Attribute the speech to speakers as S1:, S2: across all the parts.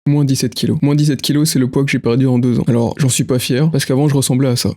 S1: Moins 17 kilos. Moins 17 kilos, c'est le poids que j'ai perdu en 2 ans. Alors, j'en suis pas fier, parce qu'avant, je ressemblais à ça.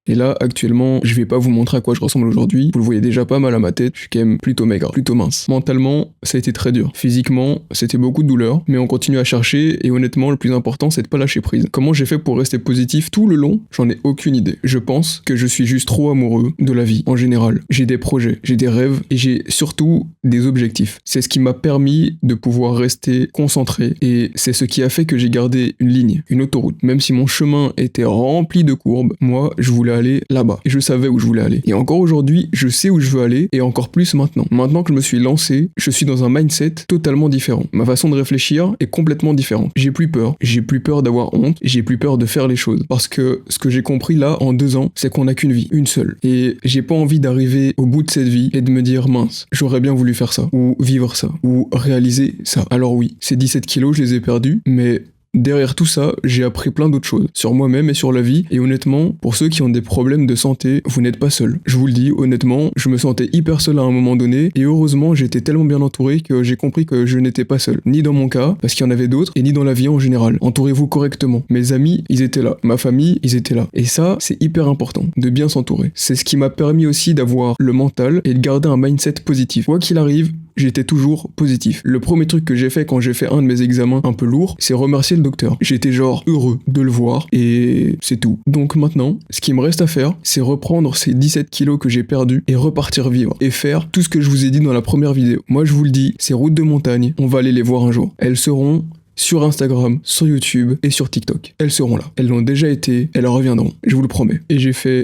S1: Et là, actuellement, je vais pas vous montrer à quoi je ressemble aujourd'hui. Vous le voyez déjà pas mal à ma tête, je suis quand même plutôt maigre, plutôt mince. Mentalement, ça a été très dur. Physiquement, c'était beaucoup de douleur, mais on continue à chercher et honnêtement, le plus important, c'est de pas lâcher prise. Comment j'ai fait pour rester positif tout le long? J'en ai aucune idée. Je pense que je suis juste trop amoureux de la vie en général. J'ai des projets, j'ai des rêves et j'ai surtout des objectifs. C'est ce qui m'a permis de pouvoir rester concentré et c'est ce qui a fait que j'ai gardé une ligne, une autoroute. Même si mon chemin était rempli de courbes, moi, je voulais aller là-bas. Et je savais où je voulais aller. Et encore aujourd'hui, je sais où je veux aller, et encore plus maintenant. Maintenant que je me suis lancé, je suis dans un mindset totalement différent. Ma façon de réfléchir est complètement différente. J'ai plus peur d'avoir honte, j'ai plus peur de faire les choses. Parce que ce que j'ai compris là, en 2 ans, c'est qu'on n'a qu'une vie, une seule. Et j'ai pas envie d'arriver au bout de cette vie et de me dire, mince, j'aurais bien voulu faire ça, ou vivre ça, ou réaliser ça. Alors oui, ces 17 kilos, je les ai perdus, mais derrière tout ça, j'ai appris plein d'autres choses, sur moi-même et sur la vie, et honnêtement, pour ceux qui ont des problèmes de santé, vous n'êtes pas seul. Je vous le dis, honnêtement, je me sentais hyper seul à un moment donné, et heureusement, j'étais tellement bien entouré que j'ai compris que je n'étais pas seul. Ni dans mon cas, parce qu'il y en avait d'autres, et ni dans la vie en général. Entourez-vous correctement. Mes amis, ils étaient là. Ma famille, ils étaient là. Et ça, c'est hyper important, de bien s'entourer. C'est ce qui m'a permis aussi d'avoir le mental et de garder un mindset positif. Quoi qu'il arrive, j'étais toujours positif. Le premier truc que j'ai fait quand j'ai fait un de mes examens un peu lourds, c'est remercier le docteur. J'étais genre heureux de le voir et c'est tout. Donc maintenant, ce qui me reste à faire, c'est reprendre ces 17 kilos que j'ai perdus et repartir vivre et faire tout ce que je vous ai dit dans la première vidéo. Moi je vous le dis, ces routes de montagne, on va aller les voir un jour. Elles seront sur Instagram, sur YouTube et sur TikTok. Elles seront là. Elles l'ont déjà été, elles reviendront. Je vous le promets. Et j'ai fait